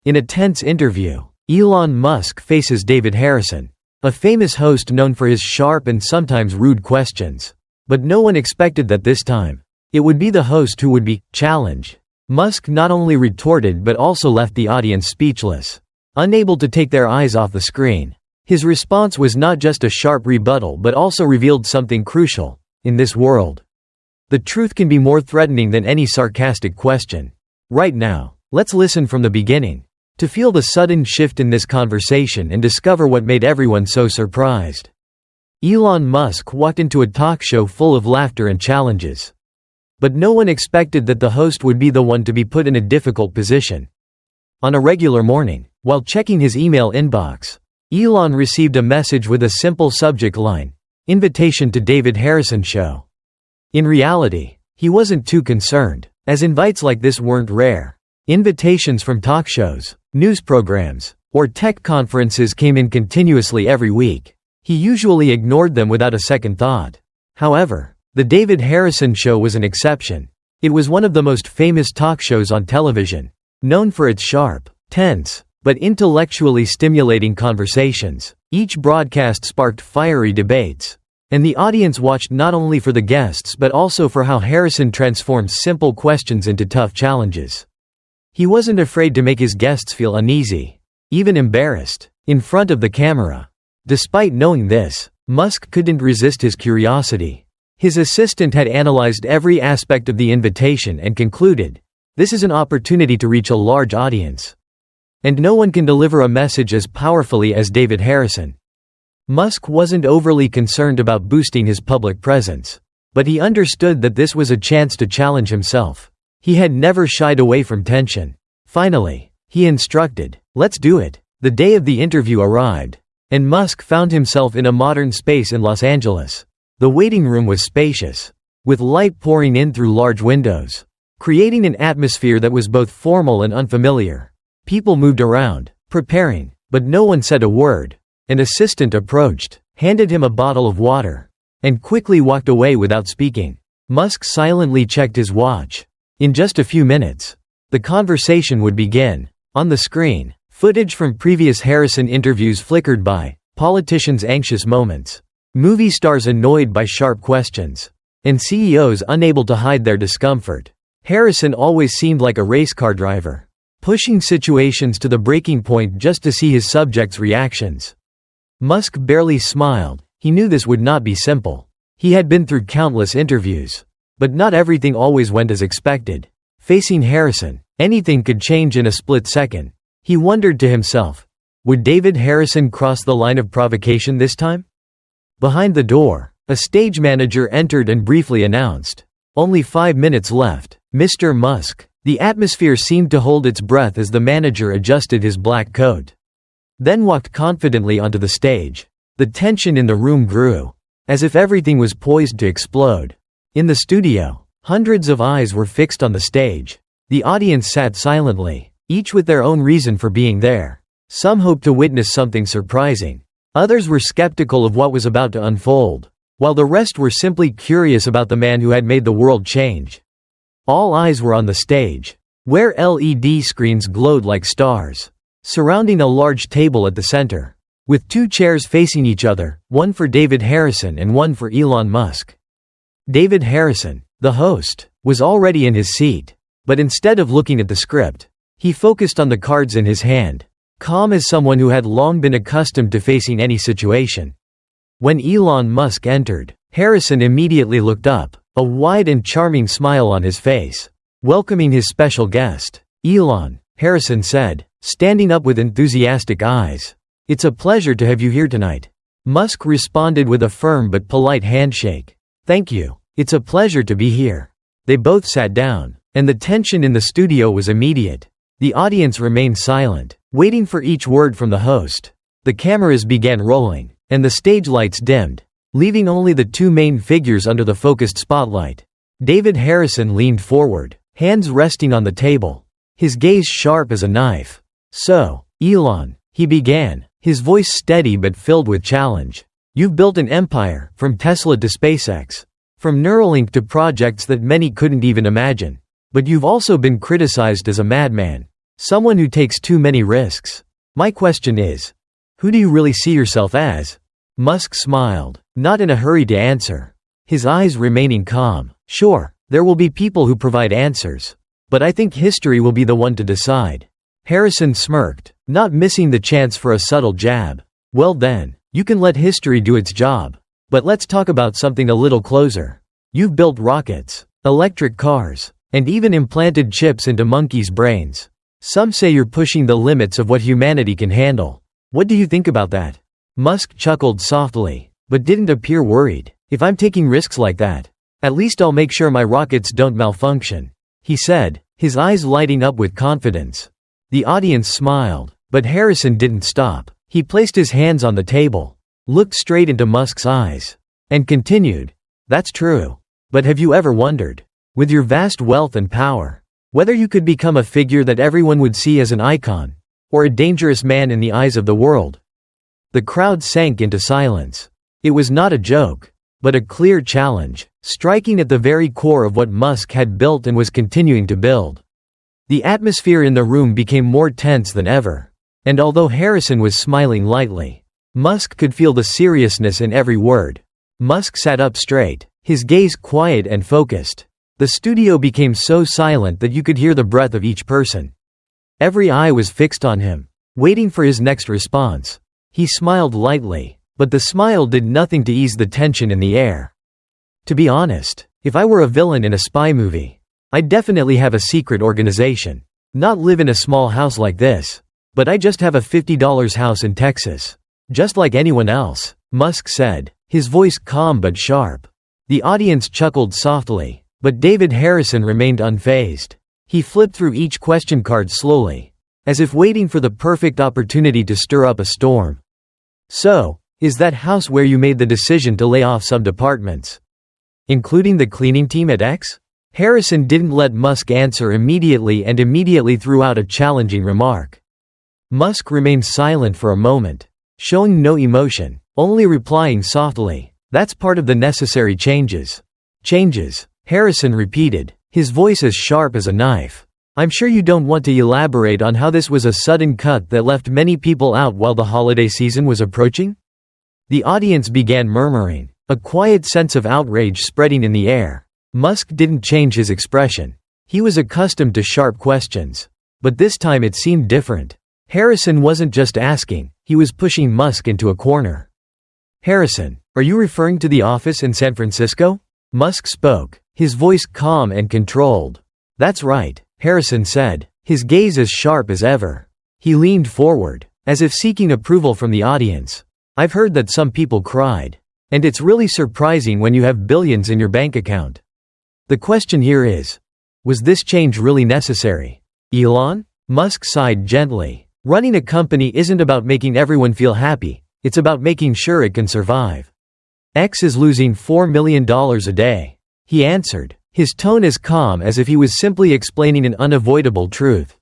In a tense interview, Elon Musk faces David Harrison, a famous host known for his sharp and sometimes rude questions. But no one expected that this time, it would be the host who would be challenged. Musk not only retorted but also left the audience speechless, unable to take their eyes off the screen. His response was not just a sharp rebuttal but also revealed something crucial. In this world, the truth can be more threatening than any sarcastic question. Right now, let's listen from the beginning, to feel the sudden shift in this conversation and discover what made everyone so surprised. Elon Musk walked into a talk show full of laughter and challenges. But no one expected that the host would be the one to be put in a difficult position. On a regular morning, while checking his email inbox, Elon received a message with a simple subject line: "Invitation to David Harrison Show." In reality, he wasn't too concerned, as invites like this weren't rare. Invitations from talk shows, news programs, or tech conferences came in continuously every week. He usually ignored them without a second thought. However, the David Harrison Show was an exception. It was one of the most famous talk shows on television, known for its sharp, tense, but intellectually stimulating conversations. Each broadcast sparked fiery debates, and the audience watched not only for the guests but also for how Harrison transformed simple questions into tough challenges. He wasn't afraid to make his guests feel uneasy, even embarrassed, in front of the camera. Despite knowing this, Musk couldn't resist his curiosity. His assistant had analyzed every aspect of the invitation and concluded, this is an opportunity to reach a large audience. And no one can deliver a message as powerfully as David Harrison. Musk wasn't overly concerned about boosting his public presence, but he understood that this was a chance to challenge himself. He had never shied away from tension. Finally, he instructed, let's do it. The day of the interview arrived, and Musk found himself in a modern space in Los Angeles. The waiting room was spacious, with light pouring in through large windows, creating an atmosphere that was both formal and unfamiliar. People moved around, preparing, but no one said a word. An assistant approached, handed him a bottle of water, and quickly walked away without speaking. Musk silently checked his watch. In just a few minutes, the conversation would begin. On the screen, footage from previous Harrison interviews flickered by, politicians' anxious moments, movie stars annoyed by sharp questions, and CEOs unable to hide their discomfort. Harrison always seemed like a race car driver, pushing situations to the breaking point just to see his subjects' reactions. Musk barely smiled. He knew this would not be simple. He had been through countless interviews, but not everything always went as expected. Facing Harrison, anything could change in a split second. He wondered to himself, would David Harrison cross the line of provocation this time? Behind the door, a stage manager entered and briefly announced, "Only 5 minutes left, Mr. Musk." The atmosphere seemed to hold its breath as the manager adjusted his black coat, then walked confidently onto the stage. The tension in the room grew, as if everything was poised to explode. In the studio, hundreds of eyes were fixed on the stage. The audience sat silently, each with their own reason for being there. Some hoped to witness something surprising. Others were skeptical of what was about to unfold, while the rest were simply curious about the man who had made the world change. All eyes were on the stage, where LED screens glowed like stars, surrounding a large table at the center, with 2 chairs facing each other, one for David Harrison and one for Elon Musk. David Harrison, the host, was already in his seat, but instead of looking at the script, he focused on the cards in his hand, calm as someone who had long been accustomed to facing any situation. When Elon Musk entered, Harrison immediately looked up, a wide and charming smile on his face, welcoming his special guest. "Elon," Harrison said, standing up with enthusiastic eyes. "It's a pleasure to have you here tonight." Musk responded with a firm but polite handshake. "Thank you. It's a pleasure to be here." They both sat down, and the tension in the studio was immediate. The audience remained silent, waiting for each word from the host. The cameras began rolling, and the stage lights dimmed, leaving only the 2 main figures under the focused spotlight. David Harrison leaned forward, hands resting on the table, his gaze sharp as a knife. "So, Elon," he began, his voice steady but filled with challenge. "You've built an empire, from Tesla to SpaceX, from Neuralink to projects that many couldn't even imagine. But you've also been criticized as a madman. Someone who takes too many risks. My question is, who do you really see yourself as? Musk smiled, not in a hurry to answer, his eyes remaining calm. Sure, there will be people who provide answers, but I think history will be the one to decide. Harrison smirked, not missing the chance for a subtle jab. Well then, you can let history do its job. But let's talk about something a little closer. You've built rockets, electric cars, and even implanted chips into monkeys' brains. Some say you're pushing the limits of what humanity can handle. What do you think about that? Musk chuckled softly, but didn't appear worried. If I'm taking risks like that, at least I'll make sure my rockets don't malfunction, he said, his eyes lighting up with confidence. The audience smiled, but Harrison didn't stop. He placed his hands on the table, looked straight into Musk's eyes, and continued, "That's true. But have you ever wondered, with your vast wealth and power, whether you could become a figure that everyone would see as an icon, or a dangerous man in the eyes of the world?" The crowd sank into silence. It was not a joke, but a clear challenge, striking at the very core of what Musk had built and was continuing to build. The atmosphere in the room became more tense than ever. And although Harrison was smiling lightly, Musk could feel the seriousness in every word. Musk sat up straight, his gaze quiet and focused. The studio became so silent that you could hear the breath of each person. Every eye was fixed on him, waiting for his next response. He smiled lightly, but the smile did nothing to ease the tension in the air. To be honest, if I were a villain in a spy movie, I'd definitely have a secret organization. Not live in a small house like this. But I just have a $50 house in Texas. Just like anyone else, Musk said, his voice calm but sharp. The audience chuckled softly, but David Harrison remained unfazed. He flipped through each question card slowly, as if waiting for the perfect opportunity to stir up a storm. "So, is that house where you made the decision to lay off some departments, including the cleaning team at X?" Harrison didn't let Musk answer immediately and immediately threw out a challenging remark. Musk remained silent for a moment, showing no emotion, only replying softly, "That's part of the necessary changes." "Changes?" Harrison repeated, his voice as sharp as a knife. "I'm sure you don't want to elaborate on how this was a sudden cut that left many people out while the holiday season was approaching?" The audience began murmuring, a quiet sense of outrage spreading in the air. Musk didn't change his expression. He was accustomed to sharp questions. But this time it seemed different. Harrison wasn't just asking, he was pushing Musk into a corner. "Harrison, are you referring to the office in San Francisco?" Musk spoke, his voice calm and controlled. "That's right," Harrison said, his gaze as sharp as ever. He leaned forward, as if seeking approval from the audience. "I've heard that some people cried. And it's really surprising when you have billions in your bank account. The question here is, was this change really necessary? Elon?" Musk sighed gently. "Running a company isn't about making everyone feel happy, it's about making sure it can survive. X is losing $4 million a day," he answered, his tone as calm as if he was simply explaining an unavoidable truth.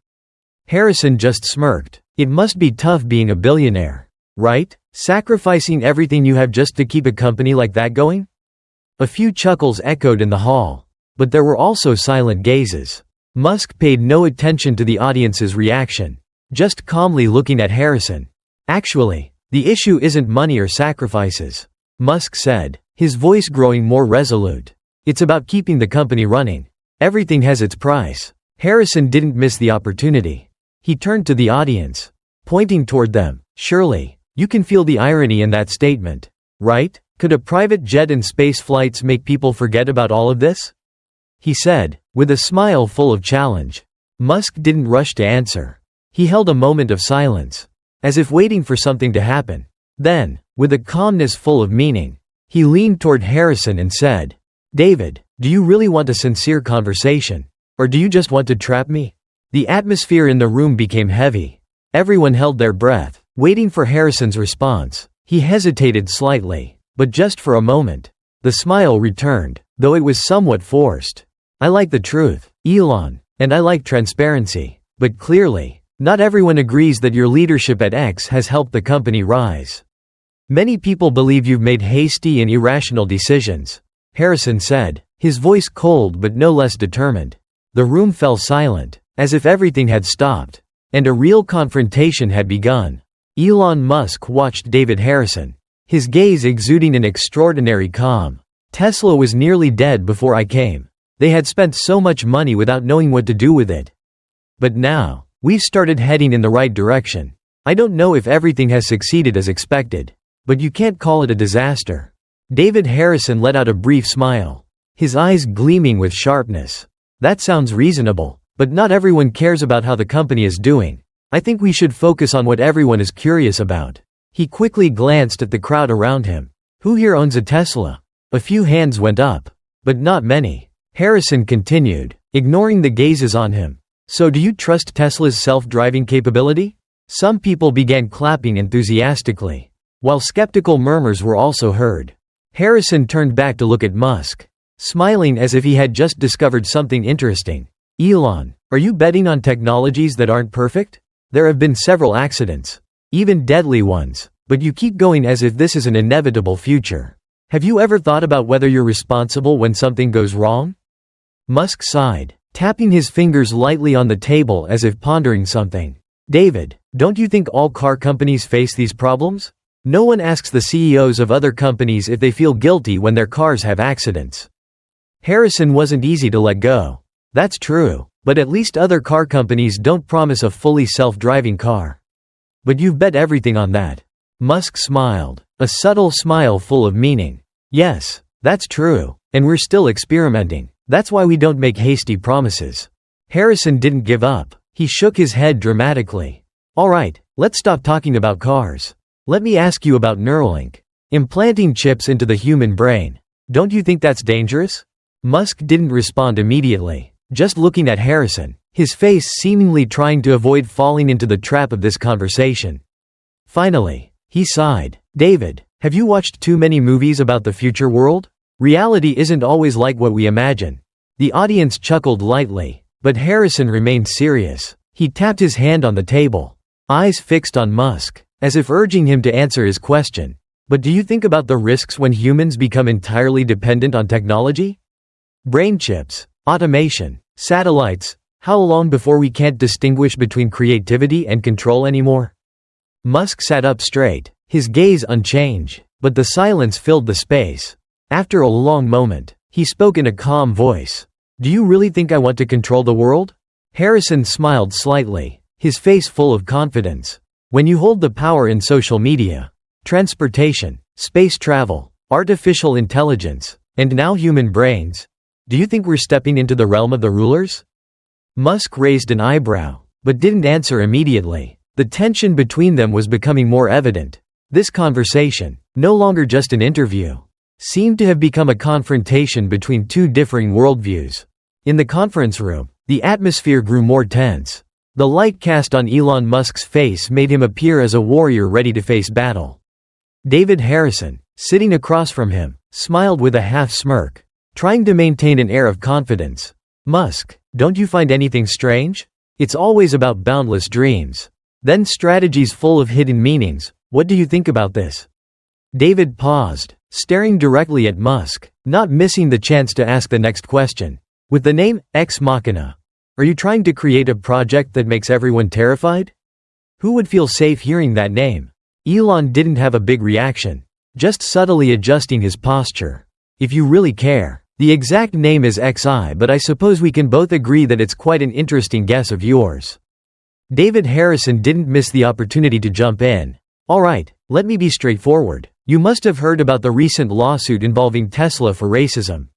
Harrison just smirked. "It must be tough being a billionaire, right? Sacrificing everything you have just to keep a company like that going?" A few chuckles echoed in the hall. But there were also silent gazes. Musk paid no attention to the audience's reaction, just calmly looking at Harrison. "Actually, the issue isn't money or sacrifices," Musk said, his voice growing more resolute. "It's about keeping the company running. Everything has its price." Harrison didn't miss the opportunity. He turned to the audience, pointing toward them. "Surely, you can feel the irony in that statement, right? Could a private jet and space flights make people forget about all of this?" he said, with a smile full of challenge. Musk didn't rush to answer. He held a moment of silence, as if waiting for something to happen. Then, with a calmness full of meaning, he leaned toward Harrison and said, "David, do you really want a sincere conversation? Or do you just want to trap me?" The atmosphere in the room became heavy. Everyone held their breath, waiting for Harrison's response. He hesitated slightly, but just for a moment. The smile returned, though it was somewhat forced. "I like the truth, Elon, and I like transparency. But clearly, not everyone agrees that your leadership at X has helped the company rise. Many people believe you've made hasty and irrational decisions," Harrison said, his voice cold but no less determined. The room fell silent, as if everything had stopped. And a real confrontation had begun. Elon Musk watched David Harrison, his gaze exuding an extraordinary calm. Tesla was nearly dead before I came. They had spent so much money without knowing what to do with it. But now, we've started heading in the right direction. I don't know if everything has succeeded as expected, but you can't call it a disaster. David Harrison let out a brief smile, his eyes gleaming with sharpness. That sounds reasonable, but not everyone cares about how the company is doing. I think we should focus on what everyone is curious about. He quickly glanced at the crowd around him. Who here owns a Tesla? A few hands went up, but not many. Harrison continued, ignoring the gazes on him. So do you trust Tesla's self-driving capability? Some people began clapping enthusiastically, while skeptical murmurs were also heard. Harrison turned back to look at Musk, smiling as if he had just discovered something interesting. Elon, are you betting on technologies that aren't perfect? There have been several accidents, even deadly ones, but you keep going as if this is an inevitable future. Have you ever thought about whether you're responsible when something goes wrong? Musk sighed, tapping his fingers lightly on the table as if pondering something. David, don't you think all car companies face these problems? No one asks the CEOs of other companies if they feel guilty when their cars have accidents. Harrison wasn't easy to let go. That's true, but at least other car companies don't promise a fully self-driving car. But you've bet everything on that. Musk smiled, a subtle smile full of meaning. Yes, that's true, and we're still experimenting. That's why we don't make hasty promises. Harrison didn't give up. He shook his head dramatically. All right, let's stop talking about cars. Let me ask you about Neuralink. Implanting chips into the human brain. Don't you think that's dangerous? Musk didn't respond immediately, just looking at Harrison, his face seemingly trying to avoid falling into the trap of this conversation. Finally, he sighed. David, have you watched too many movies about the future world? Reality isn't always like what we imagine. The audience chuckled lightly, but Harrison remained serious. He tapped his hand on the table, eyes fixed on Musk, as if urging him to answer his question. But do you think about the risks when humans become entirely dependent on technology? Brain chips, automation, satellites. How long before we can't distinguish between creativity and control anymore? Musk sat up straight, his gaze unchanged, but the silence filled the space. After a long moment, he spoke in a calm voice. Do you really think I want to control the world? Harrison smiled slightly, his face full of confidence. When you hold the power in social media, transportation, space travel, artificial intelligence, and now human brains, do you think we're stepping into the realm of the rulers? Musk raised an eyebrow, but didn't answer immediately. The tension between them was becoming more evident. This conversation, no longer just an interview, seemed to have become a confrontation between two differing worldviews. In the conference room, the atmosphere grew more tense. The light cast on Elon Musk's face made him appear as a warrior ready to face battle. David Harrison, sitting across from him, smiled with a half-smirk, trying to maintain an air of confidence. Musk, don't you find anything strange? It's always about boundless dreams. Then strategies full of hidden meanings. What do you think about this? David paused, staring directly at Musk, not missing the chance to ask the next question. With the name Ex Machina, are you trying to create a project that makes everyone terrified? Who would feel safe hearing that name? Elon didn't have a big reaction, just subtly adjusting his posture. If you really care, the exact name is XI, but I suppose we can both agree that it's quite an interesting guess of yours. David Harrison didn't miss the opportunity to jump in. All right, let me be straightforward. You must have heard about the recent lawsuit involving Tesla for racism.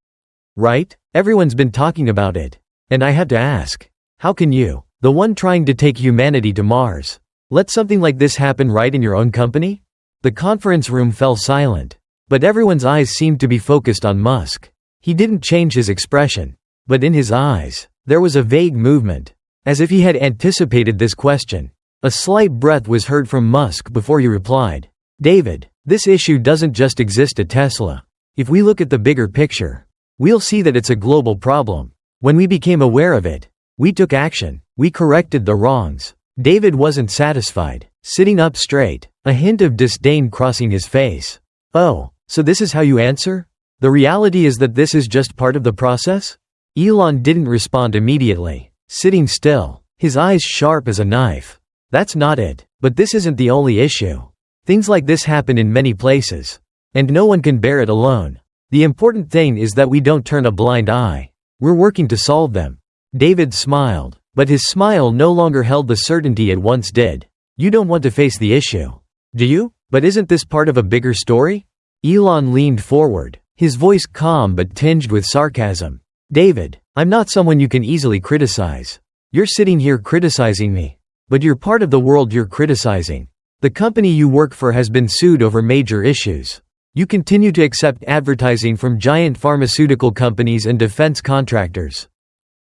Right? Everyone's been talking about it. And I have to ask, how can you, the one trying to take humanity to Mars, let something like this happen right in your own company? The conference room fell silent, but everyone's eyes seemed to be focused on Musk. He didn't change his expression, but in his eyes, there was a vague movement, as if he had anticipated this question. A slight breath was heard from Musk before he replied. David, this issue doesn't just exist at Tesla. If we look at the bigger picture, we'll see that it's a global problem. When we became aware of it, we took action. We corrected the wrongs. David wasn't satisfied, sitting up straight, a hint of disdain crossing his face. Oh, so this is how you answer? The reality is that this is just part of the process? Elon didn't respond immediately, sitting still, his eyes sharp as a knife. That's not it. But this isn't the only issue. Things like this happen in many places. And no one can bear it alone. The important thing is that we don't turn a blind eye. We're working to solve them. David smiled. But his smile no longer held the certainty it once did. You don't want to face the issue, do you? But isn't this part of a bigger story? Elon leaned forward, his voice calm but tinged with sarcasm. David, I'm not someone you can easily criticize. You're sitting here criticizing me. But you're part of the world you're criticizing. The company you work for has been sued over major issues. You continue to accept advertising from giant pharmaceutical companies and defense contractors.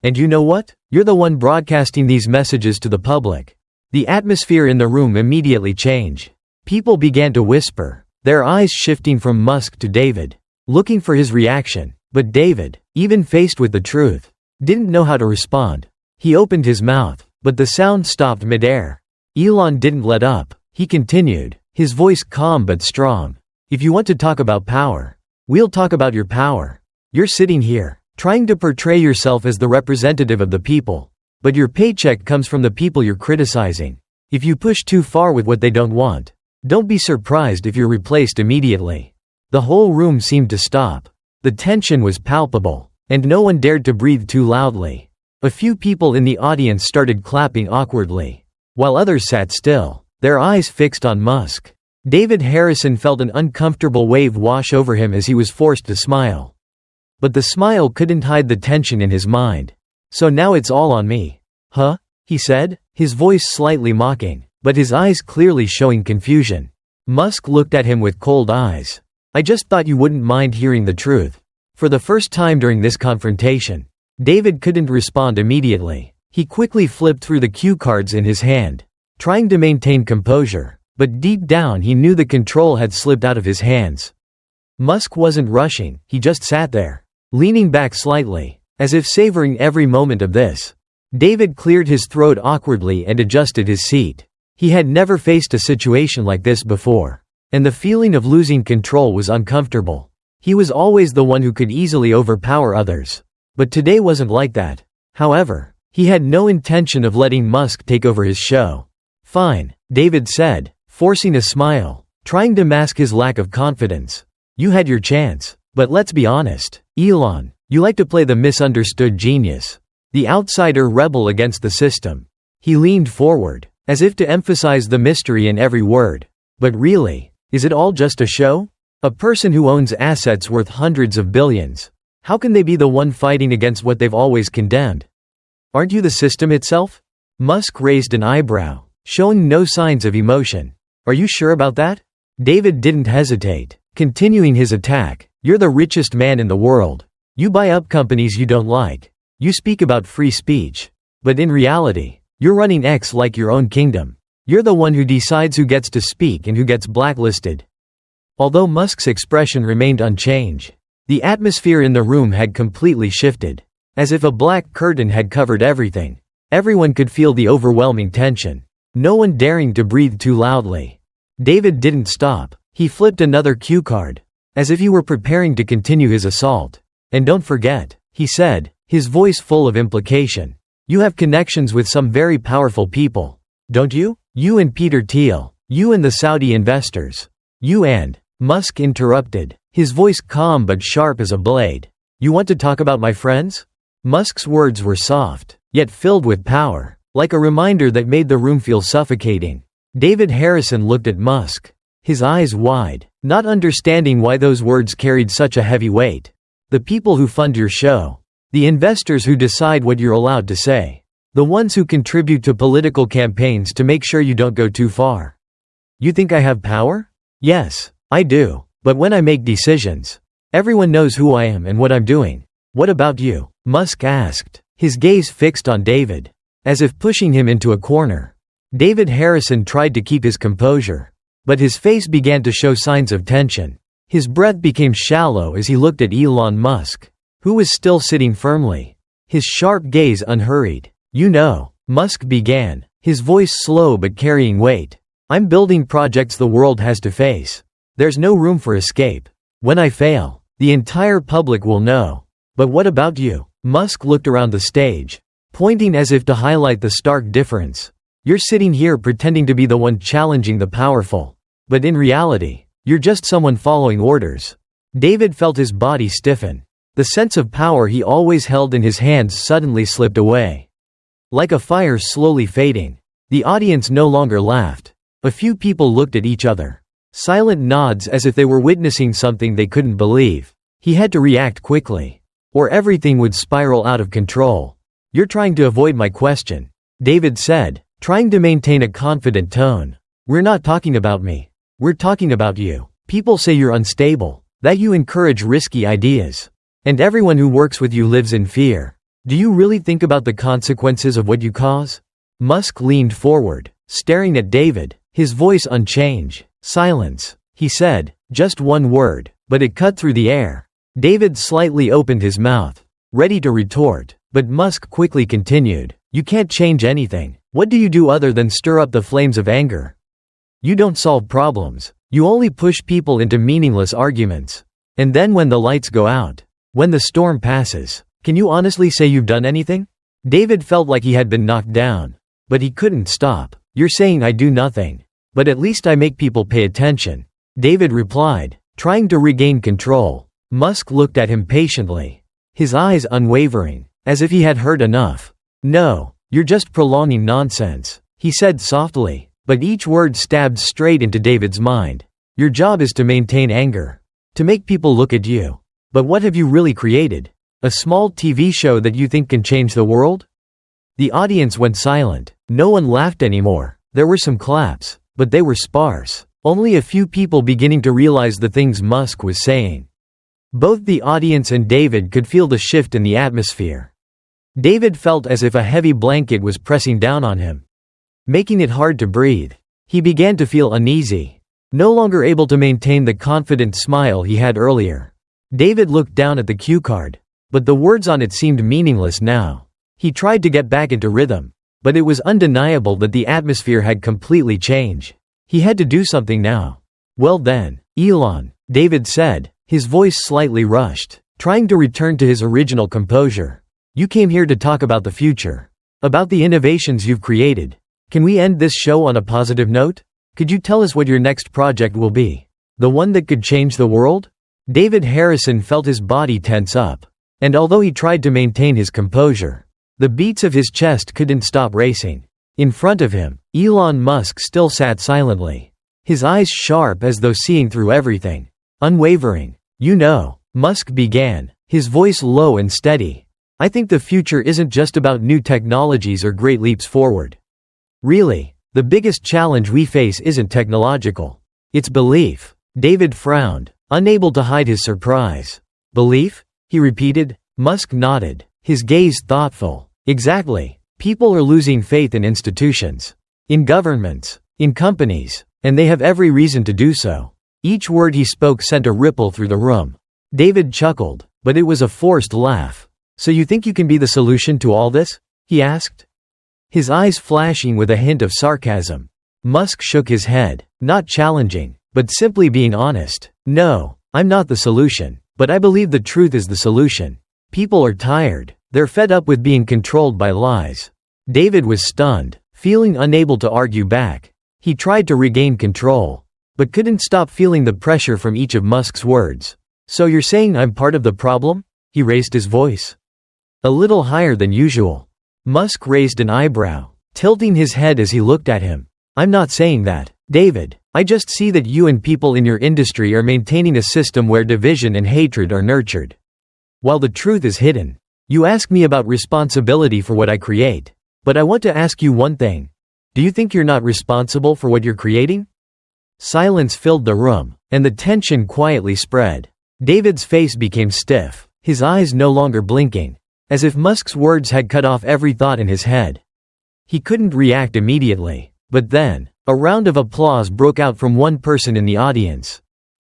And you know what? You're the one broadcasting these messages to the public. The atmosphere in the room immediately changed. People began to whisper, their eyes shifting from Musk to David, looking for his reaction. But David, even faced with the truth, didn't know how to respond. He opened his mouth, but the sound stopped midair. Elon didn't let up. He continued, his voice calm but strong. If you want to talk about power, we'll talk about your power. You're sitting here, trying to portray yourself as the representative of the people. But your paycheck comes from the people you're criticizing. If you push too far with what they don't want, don't be surprised if you're replaced immediately. The whole room seemed to stop. The tension was palpable, and no one dared to breathe too loudly. A few people in the audience started clapping awkwardly, while others sat still, their eyes fixed on Musk. David Harrison felt an uncomfortable wave wash over him as he was forced to smile. But the smile couldn't hide the tension in his mind. So now it's all on me. Huh? He said, his voice slightly mocking, but his eyes clearly showing confusion. Musk looked at him with cold eyes. I just thought you wouldn't mind hearing the truth. For the first time during this confrontation, David couldn't respond immediately. He quickly flipped through the cue cards in his hand, trying to maintain composure, but deep down he knew the control had slipped out of his hands. Musk wasn't rushing, he just sat there, leaning back slightly, as if savoring every moment of this. David cleared his throat awkwardly and adjusted his seat. He had never faced a situation like this before, and the feeling of losing control was uncomfortable. He was always the one who could easily overpower others. But today wasn't like that. However, he had no intention of letting Musk take over his show. Fine, David said, forcing a smile, trying to mask his lack of confidence. You had your chance. But let's be honest, Elon, you like to play the misunderstood genius, the outsider rebel against the system. He leaned forward, as if to emphasize the mystery in every word. But really, is it all just a show? A person who owns assets worth hundreds of billions, how can they be the one fighting against what they've always condemned? Aren't you the system itself? Musk raised an eyebrow, showing no signs of emotion. Are you sure about that? David didn't hesitate, continuing his attack. You're the richest man in the world. You buy up companies you don't like. You speak about free speech. But in reality, you're running X like your own kingdom. You're the one who decides who gets to speak and who gets blacklisted. Although Musk's expression remained unchanged, the atmosphere in the room had completely shifted. As if a black curtain had covered everything. Everyone could feel the overwhelming tension. No one daring to breathe too loudly. David didn't stop. He flipped another cue card, as if he were preparing to continue his assault. And don't forget, he said, his voice full of implication. You have connections with some very powerful people, don't you? You and Peter Thiel. You and the Saudi investors. You and… Musk interrupted, his voice calm but sharp as a blade. You want to talk about my friends? Musk's words were soft, yet filled with power, like a reminder that made the room feel suffocating. David Harrison looked at Musk, his eyes wide, not understanding why those words carried such a heavy weight. The people who fund your show. The investors who decide what you're allowed to say. The ones who contribute to political campaigns to make sure you don't go too far. You think I have power? Yes, I do. But when I make decisions, everyone knows who I am and what I'm doing. What about you? Musk asked, his gaze fixed on David, as if pushing him into a corner. David Harrison tried to keep his composure, but his face began to show signs of tension. His breath became shallow as he looked at Elon Musk, who was still sitting firmly, his sharp gaze unhurried. You know, Musk began, his voice slow but carrying weight. I'm building projects the world has to face. There's no room for escape. When I fail, the entire public will know. But what about you? Musk looked around the stage. pointing as if to highlight the stark difference. "You're sitting here pretending to be the one challenging the powerful. But in reality, you're just someone following orders." David felt his body stiffen. The sense of power he always held in his hands suddenly slipped away. Like a fire slowly fading. The audience no longer laughed. A few people looked at each other. Silent nods as if they were witnessing something they couldn't believe. He had to react quickly, or everything would spiral out of control. "You're trying to avoid my question," David said, trying to maintain a confident tone. "We're not talking about me. We're talking about you. People say you're unstable, that you encourage risky ideas. And everyone who works with you lives in fear. Do you really think about the consequences of what you cause?" Musk leaned forward, staring at David, his voice unchanged. "Silence," he said, just one word, but it cut through the air. David slightly opened his mouth, ready to retort, but Musk quickly continued, "You can't change anything. What do you do other than stir up the flames of anger? You don't solve problems. You only push people into meaningless arguments. And then when the lights go out, when the storm passes, can you honestly say you've done anything?" David felt like he had been knocked down. But he couldn't stop. "You're saying I do nothing. But at least I make people pay attention," David replied, trying to regain control. Musk looked at him patiently, his eyes unwavering, as if he had heard enough. "No, you're just prolonging nonsense," he said softly, but each word stabbed straight into David's mind. "Your job is to maintain anger, to make people look at you. But what have you really created? A small TV show that you think can change the world?" The audience went silent. No one laughed anymore. There were some claps, but they were sparse. Only a few people beginning to realize the things Musk was saying. Both the audience and David could feel the shift in the atmosphere. David felt as if a heavy blanket was pressing down on him, making it hard to breathe. He began to feel uneasy, no longer able to maintain the confident smile he had earlier. David looked down at the cue card, but the words on it seemed meaningless now. He tried to get back into rhythm, but it was undeniable that the atmosphere had completely changed. He had to do something now. "Well then, Elon," David said, his voice slightly rushed, trying to return to his original composure. "You came here to talk about the future, about the innovations you've created. Can we end this show on a positive note? Could you tell us what your next project will be? The one that could change the world?" David Harrison felt his body tense up, and although he tried to maintain his composure, the beats of his chest couldn't stop racing. In front of him, Elon Musk still sat silently, his eyes sharp as though seeing through everything. Unwavering. "You know," Musk began, his voice low and steady, "I think the future isn't just about new technologies or great leaps forward. Really, the biggest challenge we face isn't technological. It's belief." David frowned, unable to hide his surprise. "Belief?" he repeated. Musk nodded, his gaze thoughtful. "Exactly. People are losing faith in institutions, in governments, in companies, and they have every reason to do so." Each word he spoke sent a ripple through the room. David chuckled, but it was a forced laugh. "So you think you can be the solution to all this?" he asked, his eyes flashing with a hint of sarcasm. Musk shook his head, not challenging, but simply being honest. "No, I'm not the solution, but I believe the truth is the solution. People are tired. They're fed up with being controlled by lies." David was stunned, feeling unable to argue back. He tried to regain control, but couldn't stop feeling the pressure from each of Musk's words. "So you're saying I'm part of the problem?" He raised his voice a little higher than usual. Musk raised an eyebrow, tilting his head as he looked at him. "I'm not saying that, David. I just see that you and people in your industry are maintaining a system where division and hatred are nurtured, while the truth is hidden. You ask me about responsibility for what I create. But I want to ask you one thing. Do you think you're not responsible for what you're creating?" Silence filled the room, and the tension quietly spread. David's face became stiff, his eyes no longer blinking, as if Musk's words had cut off every thought in his head. He couldn't react immediately, but then, a round of applause broke out from one person in the audience,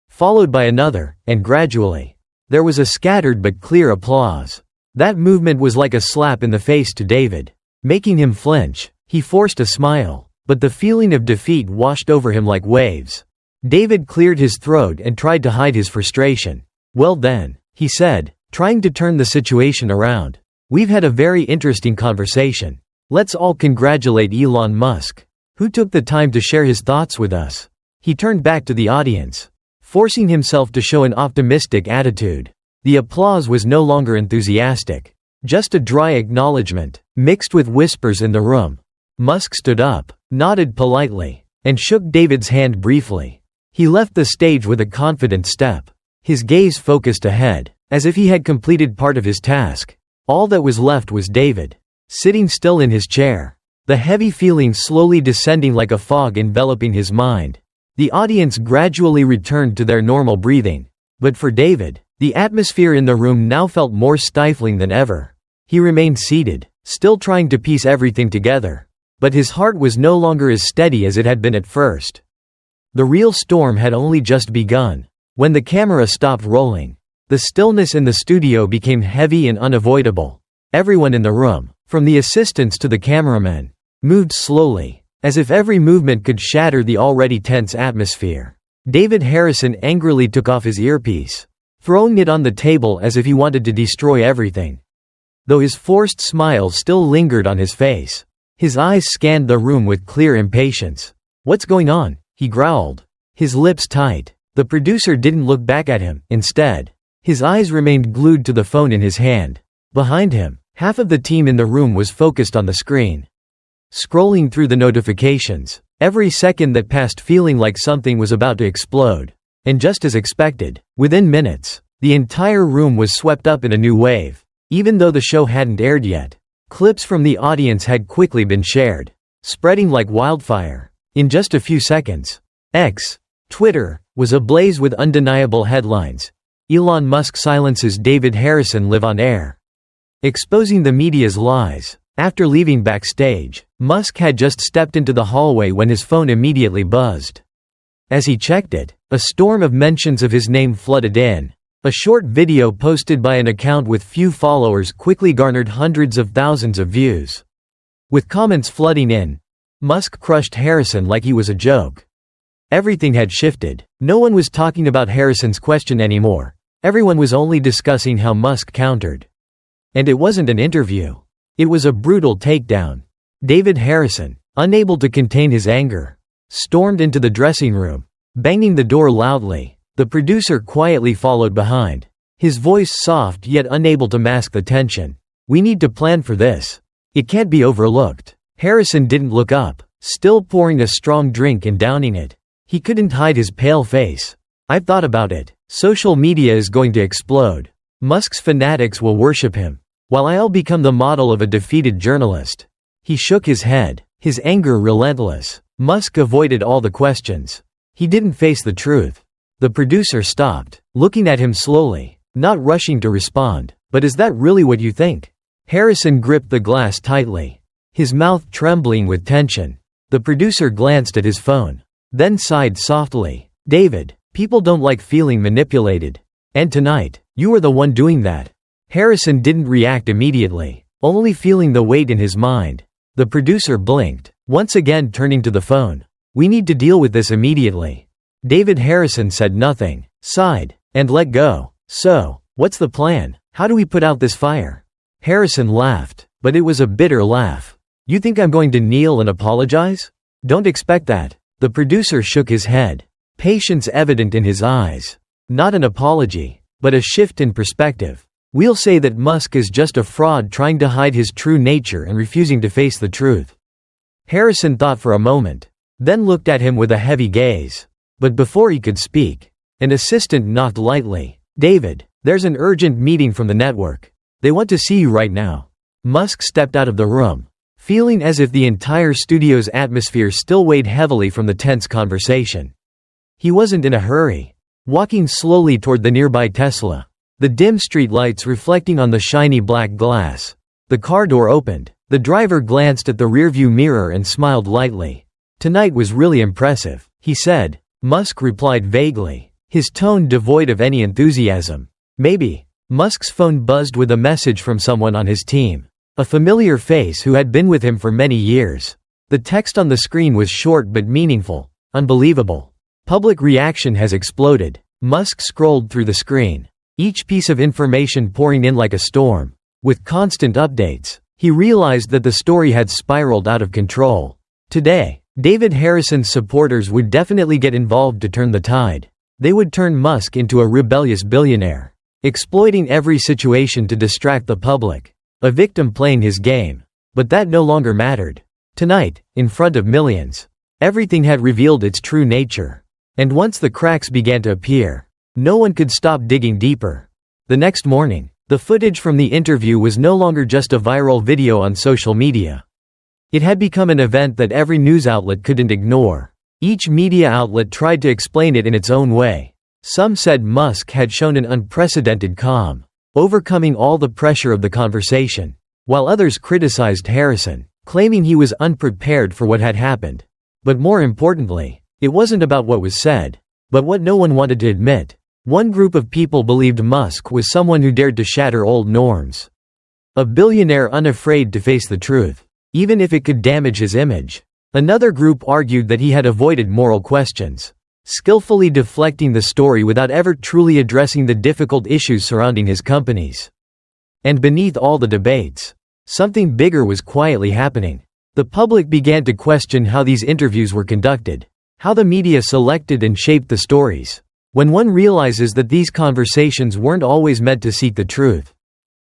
followed by another, and gradually, there was a scattered but clear applause. That movement was like a slap in the face to David, making him flinch. He forced a smile, but the feeling of defeat washed over him like waves. David cleared his throat and tried to hide his frustration. "Well then," he said, trying to turn the situation around. We've had a very interesting conversation. Let's all congratulate Elon Musk, who took the time to share his thoughts with us." He turned back to the audience, forcing himself to show an optimistic attitude. The applause was no longer enthusiastic, just a dry acknowledgement, mixed with whispers in the room. Musk stood up, nodded politely, and shook David's hand briefly. He left the stage with a confident step, his gaze focused ahead, as if he had completed part of his task. All that was left was David, sitting still in his chair, the heavy feeling slowly descending like a fog enveloping his mind. The audience gradually returned to their normal breathing. But for David, the atmosphere in the room now felt more stifling than ever. He remained seated, still trying to piece everything together. But his heart was no longer as steady as it had been at first. The real storm had only just begun. When the camera stopped rolling, the stillness in the studio became heavy and unavoidable. Everyone in the room, from the assistants to the cameramen, moved slowly, as if every movement could shatter the already tense atmosphere. David Harrison angrily took off his earpiece, throwing it on the table as if he wanted to destroy everything. Though his forced smile still lingered on his face, his eyes scanned the room with clear impatience. "What's going on?" he growled, his lips tight. The producer didn't look back at him. Instead, his eyes remained glued to the phone in his hand. Behind him, half of the team in the room was focused on the screen, scrolling through the notifications, every second that passed feeling like something was about to explode. And just as expected, within minutes, the entire room was swept up in a new wave. Even though the show hadn't aired yet, clips from the audience had quickly been shared, spreading like wildfire. In just a few seconds, Twitter, was ablaze with undeniable headlines. "Elon Musk silences David Harrison live on air," exposing the media's lies. After leaving backstage, Musk had just stepped into the hallway when his phone immediately buzzed. As he checked it, a storm of mentions of his name flooded in. A short video posted by an account with few followers quickly garnered hundreds of thousands of views. With comments flooding in, Musk crushed Harrison like he was a joke. Everything had shifted. No one was talking about Harrison's question anymore. Everyone was only discussing how Musk countered. And it wasn't an interview. It was a brutal takedown. David Harrison, unable to contain his anger, stormed into the dressing room, banging the door loudly. The producer quietly followed behind, his voice soft yet unable to mask the tension. "We need to plan for this. It can't be overlooked." Harrison didn't look up, still pouring a strong drink and downing it. He couldn't hide his pale face. "I've thought about it. Social media is going to explode. Musk's fanatics will worship him, while I'll become the model of a defeated journalist." He shook his head, his anger relentless. Musk avoided all the questions. He didn't face the truth. The producer stopped, looking at him slowly, not rushing to respond. "But is that really what you think?" Harrison gripped the glass tightly, his mouth trembling with tension. The producer glanced at his phone, then sighed softly. "David, people don't like feeling manipulated. And tonight, you were the one doing that." Harrison didn't react immediately, only feeling the weight in his mind. The producer blinked, once again turning to the phone. "We need to deal with this immediately." David Harrison said nothing, sighed, and let go. "So, what's the plan? How do we put out this fire?" Harrison laughed, but it was a bitter laugh. "You think I'm going to kneel and apologize? Don't expect that." The producer shook his head, patience evident in his eyes. "Not an apology, but a shift in perspective. We'll say that Musk is just a fraud trying to hide his true nature and refusing to face the truth." Harrison thought for a moment, then looked at him with a heavy gaze. But before he could speak, an assistant knocked lightly. "David, there's an urgent meeting from the network. They want to see you right now." Musk stepped out of the room, feeling as if the entire studio's atmosphere still weighed heavily from the tense conversation. He wasn't in a hurry, walking slowly toward the nearby Tesla, the dim street lights reflecting on the shiny black glass. The car door opened. The driver glanced at the rearview mirror and smiled lightly. "Tonight was really impressive," he said. Musk replied vaguely, his tone devoid of any enthusiasm. "Maybe." Musk's phone buzzed with a message from someone on his team, a familiar face who had been with him for many years. The text on the screen was short but meaningful. "Unbelievable. Public reaction has exploded." Musk scrolled through the screen, each piece of information pouring in like a storm. with constant updates. He realized that the story had spiraled out of control. Today, David Harrison's supporters would definitely get involved to turn the tide. They would turn Musk into a rebellious billionaire, exploiting every situation to distract the public, a victim playing his game. But that no longer mattered. Tonight, in front of millions, everything had revealed its true nature. And once the cracks began to appear, no one could stop digging deeper. The next morning, the footage from the interview was no longer just a viral video on social media. It had become an event that every news outlet couldn't ignore. Each media outlet tried to explain it in its own way. Some said Musk had shown an unprecedented calm, overcoming all the pressure of the conversation, while others criticized Harrison, claiming he was unprepared for what had happened. But more importantly, it wasn't about what was said, but what no one wanted to admit. One group of people believed Musk was someone who dared to shatter old norms. A billionaire unafraid to face the truth, even if it could damage his image. Another group argued that he had avoided moral questions, skillfully deflecting the story without ever truly addressing the difficult issues surrounding his companies. And beneath all the debates, something bigger was quietly happening. The public began to question how these interviews were conducted, how the media selected and shaped the stories. When one realizes that these conversations weren't always meant to seek the truth,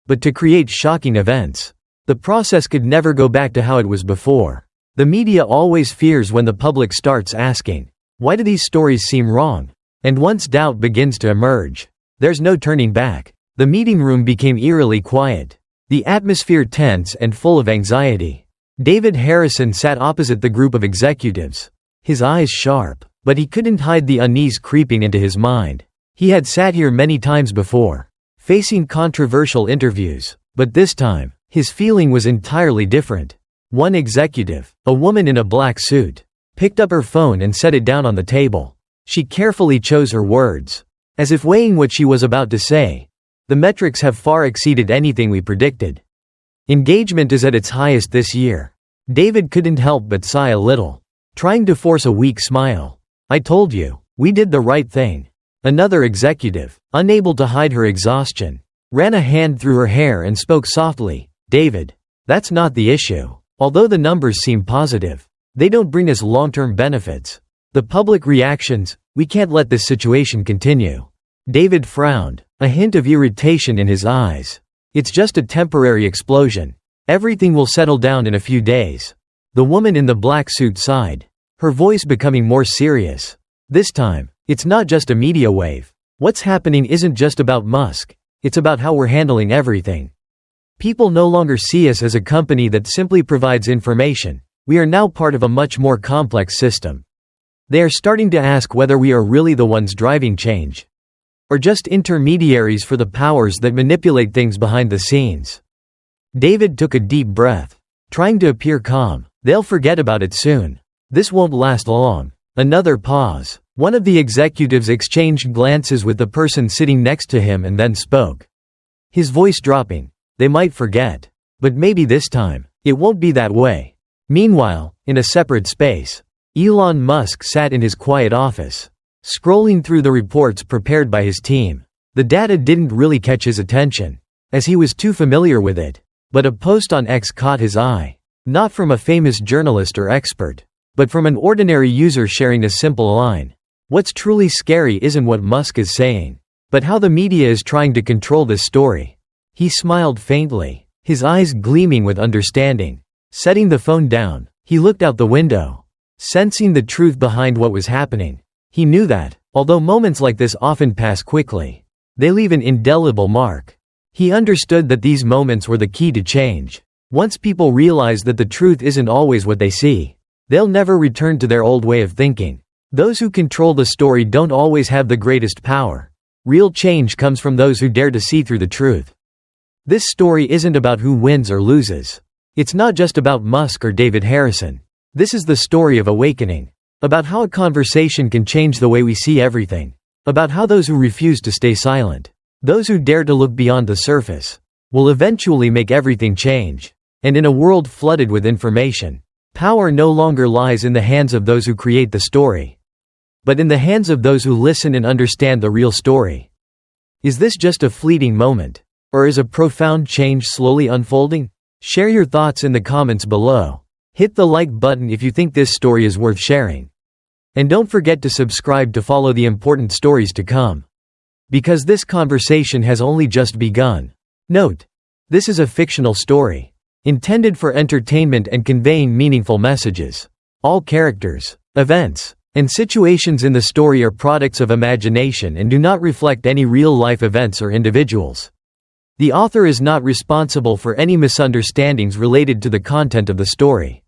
but to create shocking events, the process could never go back to how it was before. The media always fears when the public starts asking, why do these stories seem wrong? And once doubt begins to emerge, there's no turning back. The meeting room became eerily quiet, the atmosphere tense and full of anxiety. David Harrison sat opposite the group of executives, his eyes sharp, but he couldn't hide the unease creeping into his mind. He had sat here many times before, facing controversial interviews, but this time, his feeling was entirely different. One executive, a woman in a black suit, picked up her phone and set it down on the table. She carefully chose her words, as if weighing what she was about to say. The metrics have far exceeded anything we predicted. Engagement is at its highest this year. David couldn't help but sigh a little, trying to force a weak smile. I told you, we did the right thing. Another executive, unable to hide her exhaustion, ran a hand through her hair and spoke softly. David, that's not the issue. Although the numbers seem positive, they don't bring us long-term benefits. The public reactions, we can't let this situation continue. David frowned, a hint of irritation in his eyes. It's just a temporary explosion. Everything will settle down in a few days. The woman in the black suit sighed, her voice becoming more serious. This time, it's not just a media wave. What's happening isn't just about Musk, it's about how we're handling everything. People no longer see us as a company that simply provides information. We are now part of a much more complex system. They are starting to ask whether we are really the ones driving change, or just intermediaries for the powers that manipulate things behind the scenes. David took a deep breath, trying to appear calm. They'll forget about it soon. This won't last long. Another pause. One of the executives exchanged glances with the person sitting next to him and then spoke, his voice dropping. They might forget. But maybe this time, it won't be that way. Meanwhile, in a separate space, Elon Musk sat in his quiet office, scrolling through the reports prepared by his team. The data didn't really catch his attention, as he was too familiar with it. But a post on X caught his eye. Not from a famous journalist or expert, but from an ordinary user sharing a simple line. What's truly scary isn't what Musk is saying, but how the media is trying to control this story. He smiled faintly, his eyes gleaming with understanding. Setting the phone down, he looked out the window, sensing the truth behind what was happening. He knew that, although moments like this often pass quickly, they leave an indelible mark. He understood that these moments were the key to change. Once people realize that the truth isn't always what they see, they'll never return to their old way of thinking. Those who control the story don't always have the greatest power. Real change comes from those who dare to see through the truth. This story isn't about who wins or loses. It's not just about Musk or David Harrison. This is the story of awakening. About how a conversation can change the way we see everything. About how those who refuse to stay silent, those who dare to look beyond the surface, will eventually make everything change. And in a world flooded with information, power no longer lies in the hands of those who create the story, but in the hands of those who listen and understand the real story. Is this just a fleeting moment? or is a profound change slowly unfolding? Share your thoughts in the comments below. Hit the like button if you think this story is worth sharing. And don't forget to subscribe to follow the important stories to come. Because this conversation has only just begun. Note: this is a fictional story, intended for entertainment and conveying meaningful messages. All characters, events, and situations in the story are products of imagination and do not reflect any real-life events or individuals. The author is not responsible for any misunderstandings related to the content of the story.